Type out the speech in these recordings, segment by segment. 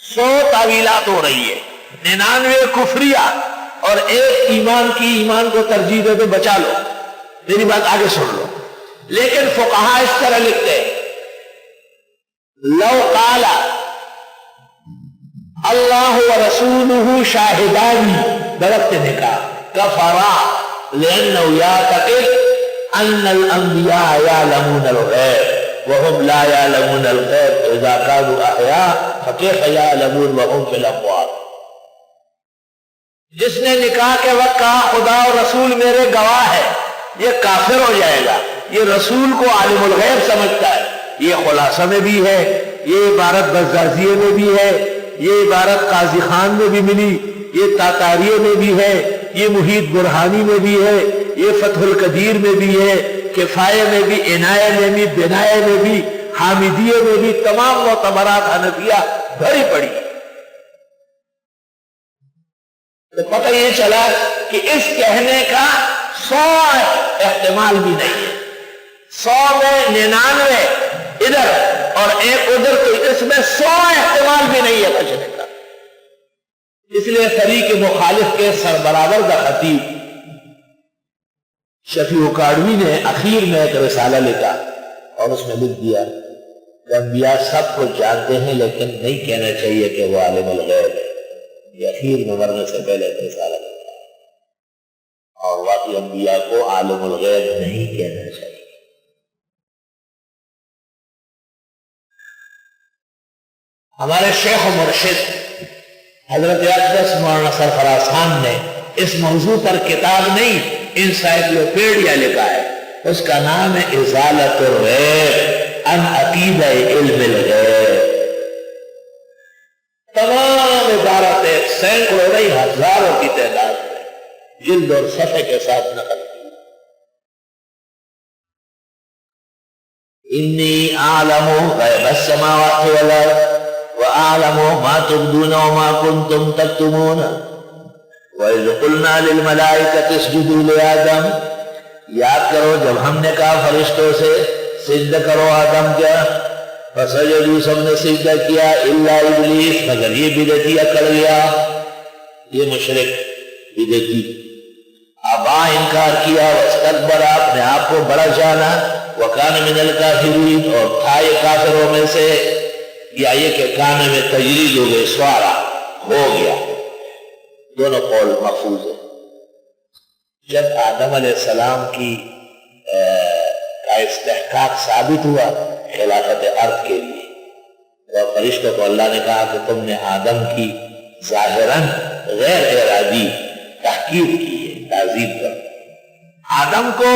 100 تعویلات ہو رہی ہے، 99 کفریہ اور ایک ایمان کی، ایمان کو ترجیح دے تو بچا لو. میری بات آگے سن لو. لیکن فقہا اس طرح لکھتے ہیں لو قال اللہ ورسولہ شاہدانی درخت نکاح کفرا لأنه يعتقد أن الأنبياء يعلمون الغيب وهم لا يعلمون الغيب إذا كانوا أحياء فكيف يعلمون وهم في الأموات. جس نے نکاح کے وقت کہا خدا اور رسول میرے گواہ ہے، یہ کافر ہو جائے گا. یہ رسول کو عالم الغیب سمجھتا ہے. یہ خلاصہ میں بھی ہے، یہ عبارت بزازیے میں بھی ہے، یہ عبارت قاضی خان میں بھی ملی، یہ تاتاریے میں بھی ہے، یہ محیط برہانی میں بھی ہے، یہ فتح القدیر میں بھی ہے، کفایہ میں بھی، عنایہ میں بھی، بنایہ میں بھی، حامدیہ میں بھی. تمام معتبرات حنفیہ بھری پڑی. تو پتہ یہ چلا کہ اس کہنے کا 100 احتمال بھی نہیں ہے. 100 میں 99 ادھر اور ایک ادھر، تو اس میں 100 احتمال بھی نہیں ہے بچنے کا. اس لیے طریق مخالف کے سربراہ کا خطیب شفیع کاڑوی نے اخیر میں ایک رسالہ لکھا اور اس میں لکھ دیا کہ انبیاء سب کچھ جانتے ہیں لیکن نہیں کہنا چاہیے کہ وہ عالم الغیب ہے. یہ اخیر میں مرنے سے پہلے ایک رسالہ لکھا اور واقعی انبیاء کو عالم الغیب نہیں کہنا چاہیے. ہمارے شیخ و مرشد حضرت اقدس مولانا سرفراز خان نے اس موضوع پر کتاب نہیں انسائکلوپیڈیا لکھا ہے. اس کا نام ہے ازالت الریب عن عقیدہ علم الغیب. تمام عبارتیں سینکڑوں نہیں ہزاروں کی تعداد میں جلد اور صفحے کے ساتھ نقل کی. انی اعلم غیب السماوات والارض وَأَعْلَمُ مَا تُبْدُونَ وَمَا كُنْتُمْ تَكْتُمُونَ وَإِذْ قُلْنَا لِلْمَلَائِكَةِ اسْجُدُوا لِآدَمَ. یاد کرو جب ہم نے کہا فرشتوں سے سجدہ کرو آدم کا، فسجدوا سب نے سجدہ کیا الا ابلیس مگر یہ بدعتی اکڑ گیا، یہ مشرک بدعتی ابا انکار کیا، واستکبر اپنے آپ کو بڑا جانا، وکان من الکافرین اور تھا یہ کافروں میں سے. یا یہ کہ کانے میں تجرید ہو گئے، سوارا ہو گیا. دونوں قول محفوظ ہے. جب آدم علیہ السلام کی کا استحقاق ثابت ہوا خلافت ارض کے لیے، تو فرشتوں کو اللہ نے کہا کہ تم نے آدم کی ظاہراً غیر ارادی تحقیر کی ہے، تعظیم کر آدم کو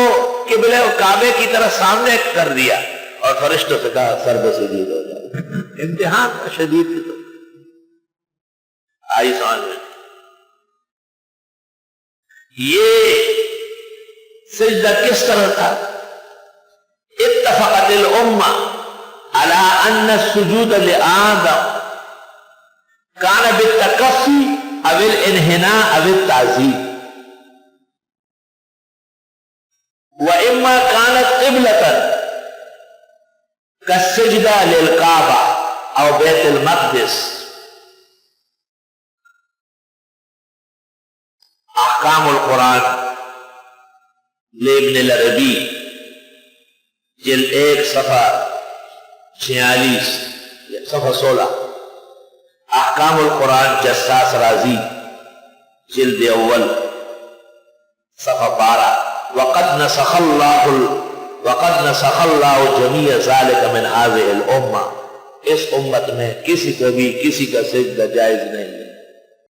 قبلہ کعبے کی طرف سامنے کر دیا اور فرشتوں سے کہا سر بسجود ہو جاؤ. امتحان شدید کی تو آئی سمجھ میں. یہ سجدہ کس طرح تھا؟ اتفقت الامہ على ان السجود لآدم كان بالتکفی او الانحناء او التعظیم، واما كانت قبلة كالسجدہ للکعبہ او بیت المقدس. احکام القرآن لابن العربی جلد 1 صفحہ 46 صفحہ 16. احکام القرآن جساس رازی جلد اول صفحہ 12. وقد نسخ اللہ جمیع ذالک من هذه الامہ. اس امت میں کسی کو بھی کسی کا سجدہ جائز نہیں.